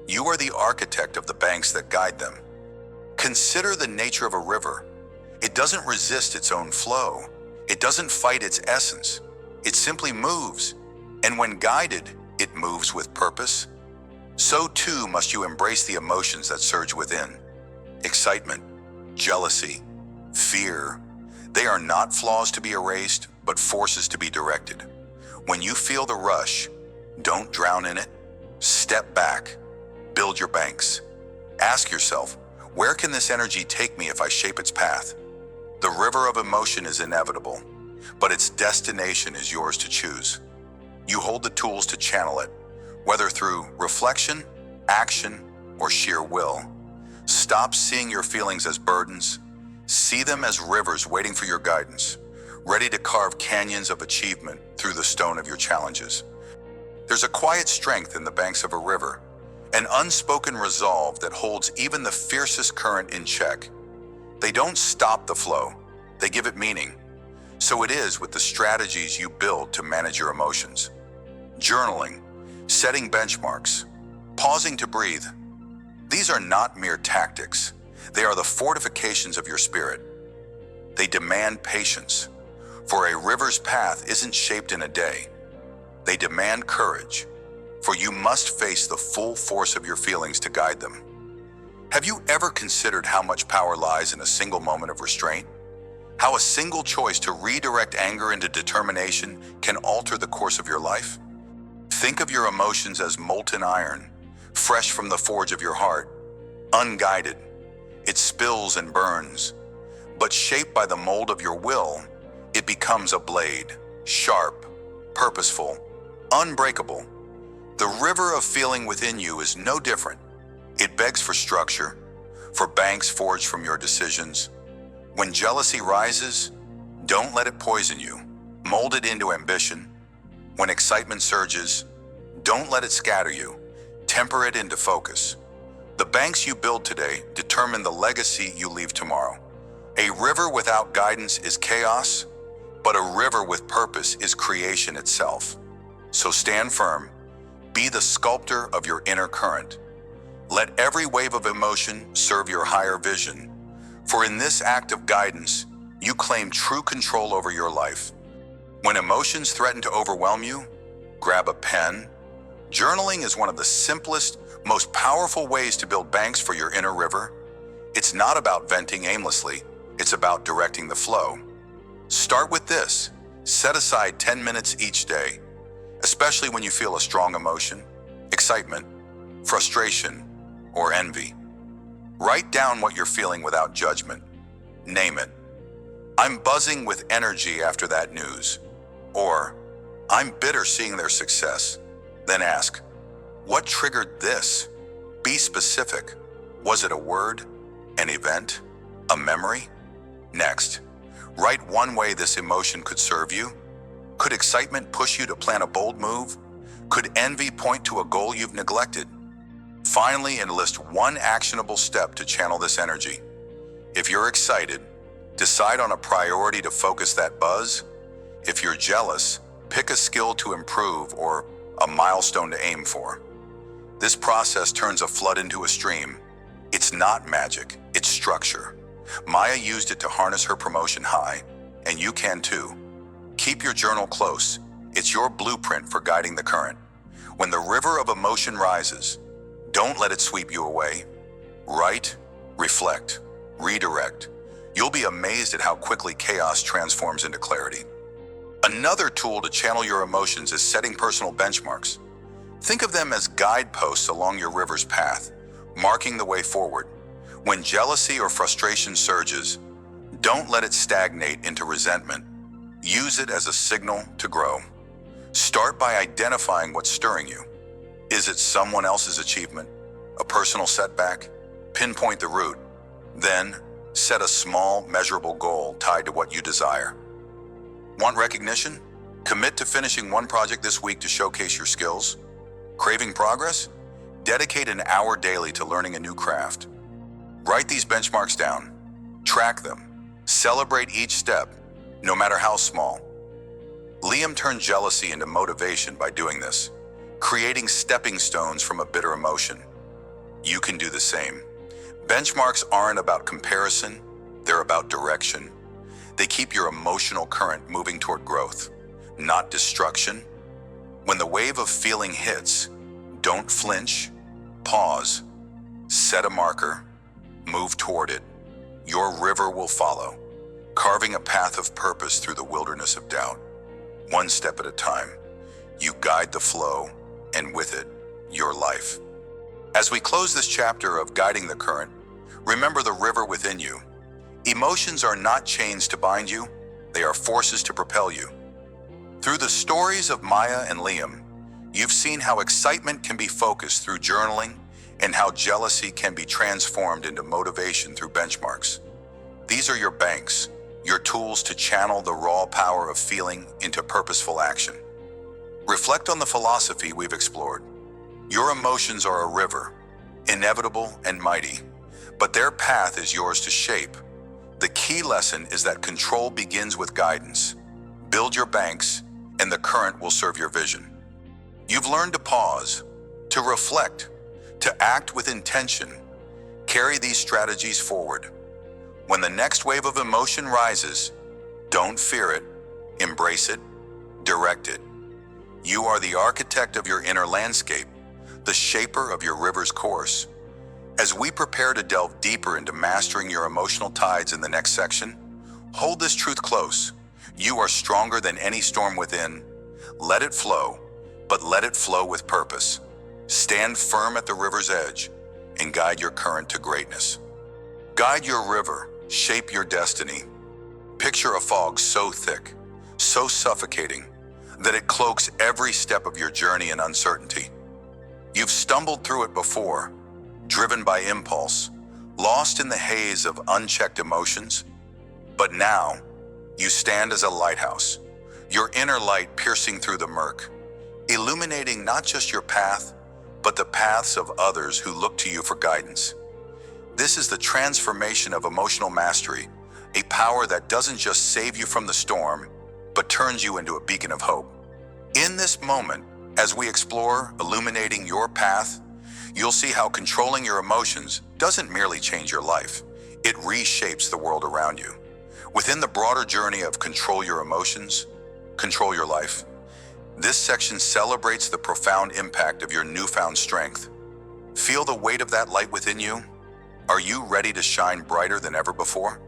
You are the architect of the banks that guide them. Consider the nature of a river. It doesn't resist its own flow. It doesn't fight its essence. It simply moves. And when guided, it moves with purpose. So too must you embrace the emotions that surge within. Excitement, jealousy, fear. They are not flaws to be erased, but forces to be directed. When you feel the rush, don't drown in it. Step back. Build your banks. Ask yourself, where can this energy take me if I shape its path? The river of emotion is inevitable, but its destination is yours to choose. You hold the tools to channel it, whether through reflection, action, or sheer will. Stop seeing your feelings as burdens. See them as rivers waiting for your guidance, ready to carve canyons of achievement through the stone of your challenges. There's a quiet strength in the banks of a river, an unspoken resolve that holds even the fiercest current in check. They don't stop the flow, they give it meaning. So it is with the strategies you build to manage your emotions. Journaling, setting benchmarks, pausing to breathe. These are not mere tactics. They are the fortifications of your spirit. They demand patience, for a river's path isn't shaped in a day. They demand courage, for you must face the full force of your feelings to guide them. Have you ever considered how much power lies in a single moment of restraint? How a single choice to redirect anger into determination can alter the course of your life? Think of your emotions as molten iron, fresh from the forge of your heart. Unguided, it spills and burns. But shaped by the mold of your will, it becomes a blade, sharp, purposeful, unbreakable. The river of feeling within you is no different. It begs for structure, for banks forged from your decisions. When jealousy rises, don't let it poison you. Mold it into ambition. When excitement surges, don't let it scatter you. Temper it into focus. The banks you build today determine the legacy you leave tomorrow. A river without guidance is chaos, but a river with purpose is creation itself. So stand firm. Be the sculptor of your inner current. Let every wave of emotion serve your higher vision. For in this act of guidance, you claim true control over your life. When emotions threaten to overwhelm you, grab a pen. Journaling is one of the simplest, most powerful ways to build banks for your inner river. It's not about venting aimlessly. It's about directing the flow. Start with this. Set aside 10 minutes each day, especially when you feel a strong emotion, excitement, frustration, or envy. Write down what you're feeling without judgment. Name it. I'm buzzing with energy after that news. Or, I'm bitter seeing their success. Then ask, what triggered this? Be specific. Was it a word, an event, a memory? Next, write one way this emotion could serve you. Could excitement push you to plan a bold move? Could envy point to a goal you've neglected? Finally, enlist one actionable step to channel this energy. If you're excited, decide on a priority to focus that buzz. If you're jealous, pick a skill to improve or a milestone to aim for. This process turns a flood into a stream. It's not magic, it's structure. Maya used it to harness her promotion high, and you can too. Keep your journal close. It's your blueprint for guiding the current. When the river of emotion rises, don't let it sweep you away. Write, reflect, redirect. You'll be amazed at how quickly chaos transforms into clarity. Another tool to channel your emotions is setting personal benchmarks. Think of them as guideposts along your river's path, marking the way forward. When jealousy or frustration surges, don't let it stagnate into resentment. Use it as a signal to grow. Start by identifying what's stirring you. Is it someone else's achievement? A personal setback? Pinpoint the root. Then, set a small, measurable goal tied to what you desire. Want recognition? Commit to finishing one project this week to showcase your skills. Craving progress? Dedicate an hour daily to learning a new craft. Write these benchmarks down. Track them. Celebrate each step, no matter how small. Liam turned jealousy into motivation by doing this, creating stepping stones from a bitter emotion. You can do the same. Benchmarks aren't about comparison, they're about direction. They keep your emotional current moving toward growth, not destruction. When the wave of feeling hits, don't flinch, pause, set a marker, move toward it. Your river will follow, carving a path of purpose through the wilderness of doubt. One step at a time, you guide the flow, and with it, your life. As we close this chapter of Guiding the Current, remember the river within you. Emotions are not chains to bind you, they are forces to propel you. Through the stories of Maya and Liam, you've seen how excitement can be focused through journaling and how jealousy can be transformed into motivation through benchmarks. These are your banks, your tools to channel the raw power of feeling into purposeful action. Reflect on the philosophy we've explored. Your emotions are a river, inevitable and mighty, but their path is yours to shape. The key lesson is that control begins with guidance. Build your banks, and the current will serve your vision. You've learned to pause, to reflect, to act with intention. Carry these strategies forward. When the next wave of emotion rises, don't fear it, embrace it, direct it. You are the architect of your inner landscape, the shaper of your river's course. As we prepare to delve deeper into mastering your emotional tides in the next section, hold this truth close. You are stronger than any storm within. Let it flow, but let it flow with purpose. Stand firm at the river's edge and guide your current to greatness. Guide your river, shape your destiny. Picture a fog so thick, so suffocating, that it cloaks every step of your journey in uncertainty. You've stumbled through it before, driven by impulse, lost in the haze of unchecked emotions. But now, you stand as a lighthouse, your inner light piercing through the murk, illuminating not just your path, but the paths of others who look to you for guidance. This is the transformation of emotional mastery, a power that doesn't just save you from the storm, but turns you into a beacon of hope. In this moment, as we explore illuminating your path, you'll see how controlling your emotions doesn't merely change your life, it reshapes the world around you. Within the broader journey of control your emotions, control your life, this section celebrates the profound impact of your newfound strength. Feel the weight of that light within you? Are you ready to shine brighter than ever before?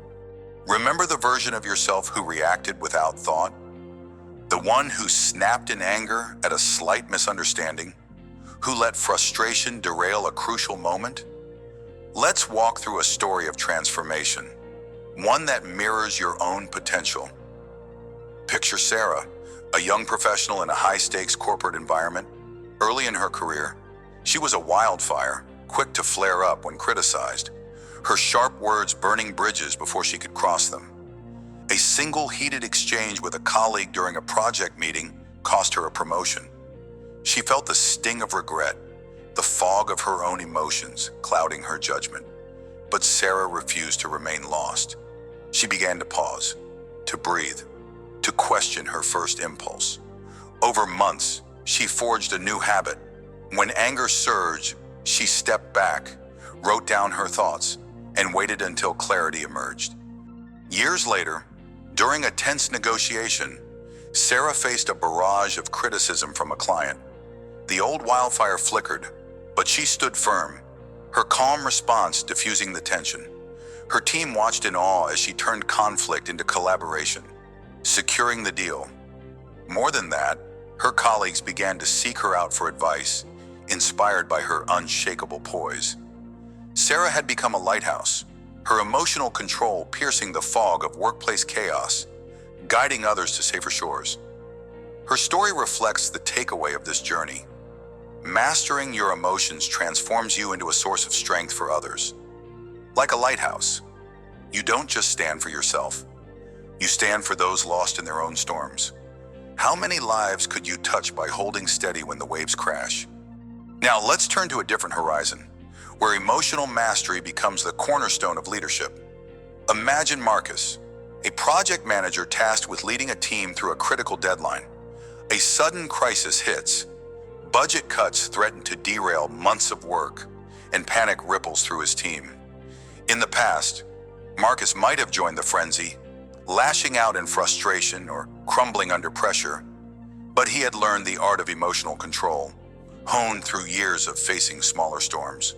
Remember the version of yourself who reacted without thought? The one who snapped in anger at a slight misunderstanding? Who let frustration derail a crucial moment? Let's walk through a story of transformation, one that mirrors your own potential. Picture Sarah, a young professional in a high-stakes corporate environment. Early in her career, she was a wildfire, quick to flare up when criticized, her sharp words burning bridges before she could cross them. A single heated exchange with a colleague during a project meeting cost her a promotion. She felt the sting of regret, the fog of her own emotions clouding her judgment. But Sarah refused to remain lost. She began to pause, to breathe, to question her first impulse. Over months, she forged a new habit, When anger surged, she stepped back, wrote down her thoughts, and waited until clarity emerged. Years later, during a tense negotiation, Sarah faced a barrage of criticism from a client. The old wildfire flickered, but she stood firm, her calm response diffusing the tension. Her team watched in awe as she turned conflict into collaboration, securing the deal. More than that, her colleagues began to seek her out for advice, inspired by her unshakable poise. Sarah had become a lighthouse, her emotional control piercing the fog of workplace chaos, guiding others to safer shores. Her story reflects the takeaway of this journey. Mastering your emotions transforms you into a source of strength for others. Like a lighthouse, you don't just stand for yourself. You stand for those lost in their own storms. How many lives could you touch by holding steady when the waves crash? Now let's turn to a different horizon, where emotional mastery becomes the cornerstone of leadership. Imagine Marcus, a project manager tasked with leading a team through a critical deadline. A sudden crisis hits. Budget cuts threaten to derail months of work, and panic ripples through his team. In the past, Marcus might have joined the frenzy, lashing out in frustration or crumbling under pressure, but he had learned the art of emotional control, honed through years of facing smaller storms.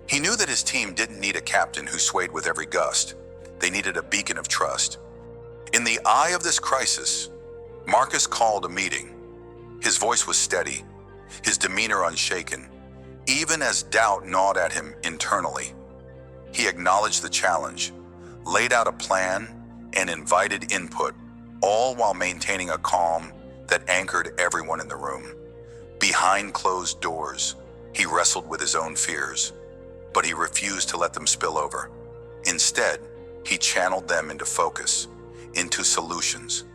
He knew that his team didn't need a captain who swayed with every gust. They needed a beacon of trust. In the eye of this crisis, Marcus called a meeting. His voice was steady, his demeanor unshaken, even as doubt gnawed at him internally. He acknowledged the challenge, laid out a plan, and invited input, all while maintaining a calm that anchored everyone in the room. Behind closed doors, he wrestled with his own fears, but he refused to let them spill over. Instead, he channeled them into focus, into solutions.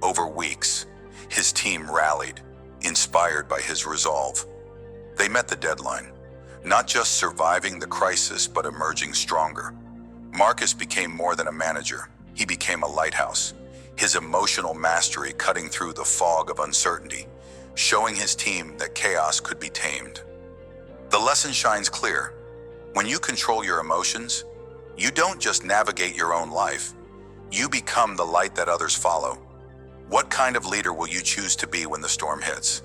Over weeks, his team rallied, inspired by his resolve. They met the deadline, not just surviving the crisis, but emerging stronger. Marcus became more than a manager. He became a lighthouse, his emotional mastery cutting through the fog of uncertainty, showing his team that chaos could be tamed. The lesson shines clear. When you control your emotions, you don't just navigate your own life, you become the light that others follow. What kind of leader will you choose to be when the storm hits?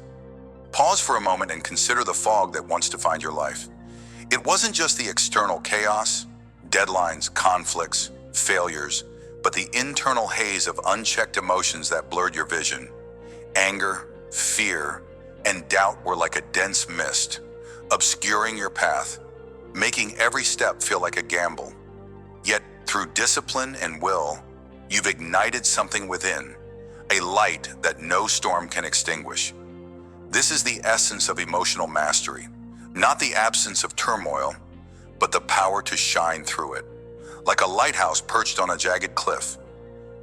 Pause for a moment and consider the fog that once defined your life. It wasn't just the external chaos, deadlines, conflicts, failures, but the internal haze of unchecked emotions that blurred your vision. Anger, fear, and doubt were like a dense mist, obscuring your path, making every step feel like a gamble. Yet, through discipline and will, you've ignited something within, a light that no storm can extinguish. This is the essence of emotional mastery, not the absence of turmoil, but the power to shine through it. Like a lighthouse perched on a jagged cliff,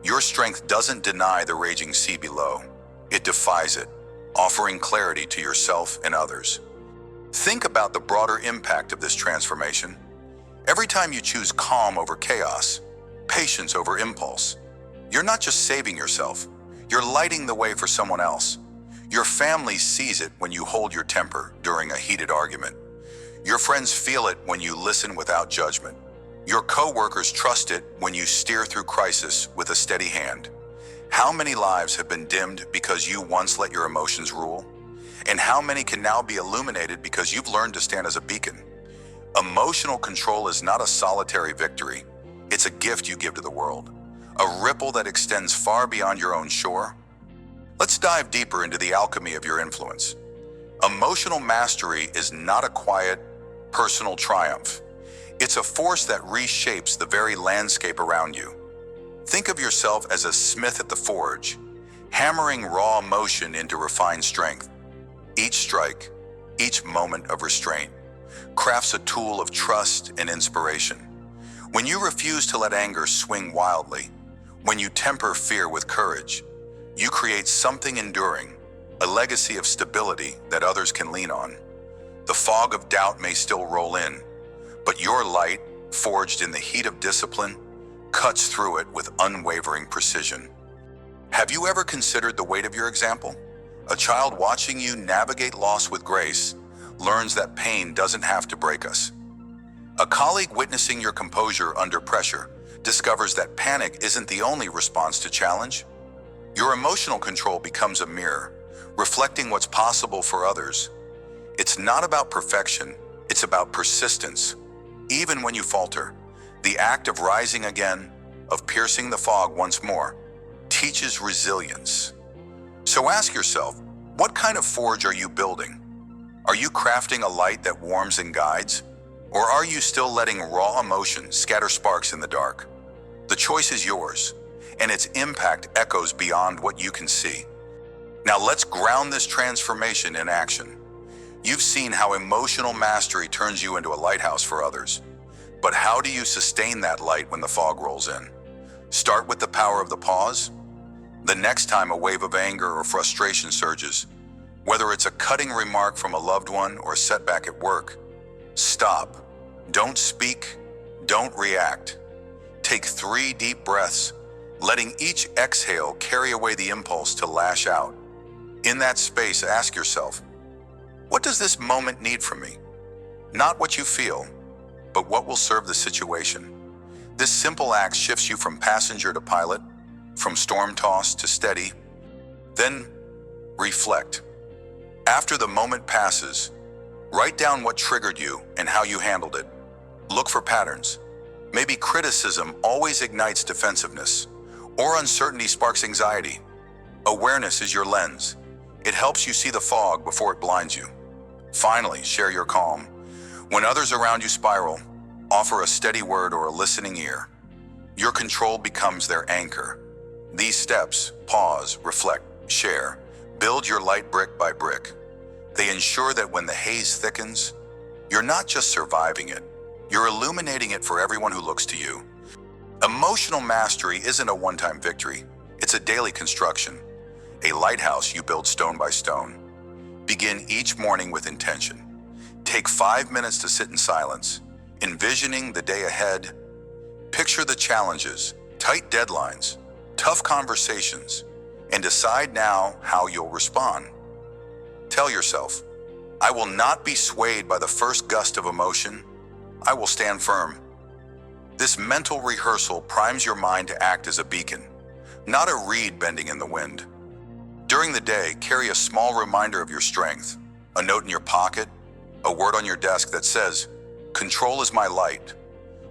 your strength doesn't deny the raging sea below. It defies it, offering clarity to yourself and others. Think about the broader impact of this transformation. Every time you choose calm over chaos, patience over impulse, you're not just saving yourself, you're lighting the way for someone else. Your family sees it when you hold your temper during a heated argument. Your friends feel it when you listen without judgment. Your co-workers trust it when you steer through crisis with a steady hand. How many lives have been dimmed because you once let your emotions rule? And how many can now be illuminated because you've learned to stand as a beacon? Emotional control is not a solitary victory. It's a gift you give to the world, a ripple that extends far beyond your own shore. Let's dive deeper into the alchemy of your influence. Emotional mastery is not a quiet, personal triumph. It's a force that reshapes the very landscape around you. Think of yourself as a smith at the forge, hammering raw emotion into refined strength. Each strike, each moment of restraint, crafts a tool of trust and inspiration. When you refuse to let anger swing wildly, when you temper fear with courage, you create something enduring, a legacy of stability that others can lean on. The fog of doubt may still roll in, but your light, forged in the heat of discipline, cuts through it with unwavering precision. Have you ever considered the weight of your example? A child watching you navigate loss with grace, learns that pain doesn't have to break us. A colleague witnessing your composure under pressure discovers that panic isn't the only response to challenge. Your emotional control becomes a mirror, reflecting what's possible for others. It's not about perfection, it's about persistence. Even when you falter, the act of rising again, of piercing the fog once more, teaches resilience. So ask yourself, what kind of forge are you building? Are you crafting a light that warms and guides? Or are you still letting raw emotion scatter sparks in the dark? The choice is yours, and its impact echoes beyond what you can see. Now let's ground this transformation in action. You've seen how emotional mastery turns you into a lighthouse for others. But how do you sustain that light when the fog rolls in? Start with the power of the pause. The next time a wave of anger or frustration surges, whether it's a cutting remark from a loved one or a setback at work, stop. Don't speak. Don't react. Take 3 deep breaths, letting each exhale carry away the impulse to lash out. In that space, ask yourself, what does this moment need from me? Not what you feel, but what will serve the situation. This simple act shifts you from passenger to pilot, from storm-tossed to steady. Then, reflect. After the moment passes, write down what triggered you and how you handled it. Look for patterns. Maybe criticism always ignites defensiveness, or uncertainty sparks anxiety. Awareness is your lens. It helps you see the fog before it blinds you. Finally, share your calm. When others around you spiral, offer a steady word or a listening ear. Your control becomes their anchor. These steps, pause, reflect, share, build your light brick by brick. They ensure that when the haze thickens, you're not just surviving it, you're illuminating it for everyone who looks to you. Emotional mastery isn't a one-time victory, it's a daily construction, a lighthouse you build stone by stone. Begin each morning with intention. Take 5 minutes to sit in silence, envisioning the day ahead. Picture the challenges, tight deadlines, tough conversations, and decide now how you'll respond. Tell yourself, I will not be swayed by the first gust of emotion. I will stand firm. This mental rehearsal primes your mind to act as a beacon, not a reed bending in the wind. During the day, carry a small reminder of your strength, a note in your pocket, a word on your desk that says, "Control is my light."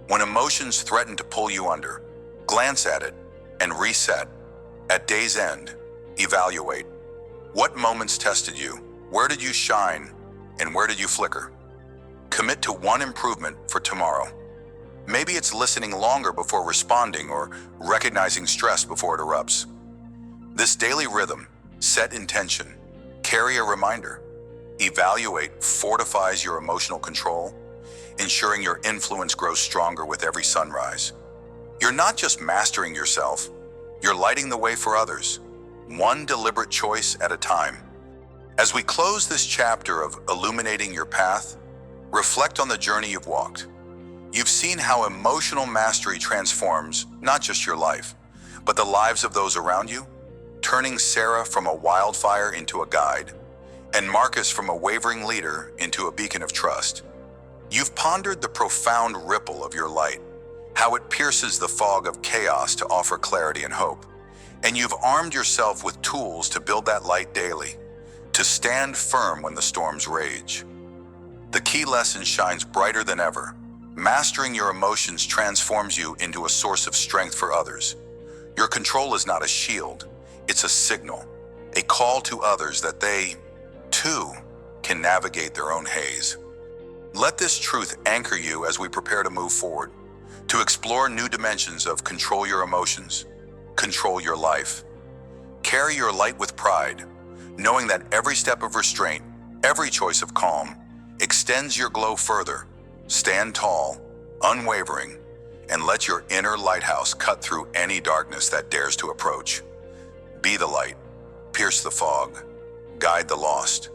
When emotions threaten to pull you under, glance at it and reset. At day's end, evaluate. What moments tested you? Where did you shine? And where did you flicker? Commit to one improvement for tomorrow. Maybe it's listening longer before responding or recognizing stress before it erupts. This daily rhythm, set intention, carry a reminder, evaluate fortifies your emotional control, ensuring your influence grows stronger with every sunrise. You're not just mastering yourself, you're lighting the way for others, one deliberate choice at a time. As we close this chapter of illuminating your path, reflect on the journey you've walked. You've seen how emotional mastery transforms not just your life, but the lives of those around you, turning Sarah from a wildfire into a guide, and Marcus from a wavering leader into a beacon of trust. You've pondered the profound ripple of your light, how it pierces the fog of chaos to offer clarity and hope. And you've armed yourself with tools to build that light daily, to stand firm when the storms rage. The key lesson shines brighter than ever. Mastering your emotions transforms you into a source of strength for others. Your control is not a shield, it's a signal, a call to others that they, too, can navigate their own haze. Let this truth anchor you as we prepare to move forward, to explore new dimensions of control your emotions, control your life. Carry your light with pride, knowing that every step of restraint, every choice of calm, extends your glow further. Stand tall, unwavering, and let your inner lighthouse cut through any darkness that dares to approach. Be the light, pierce the fog, guide the lost,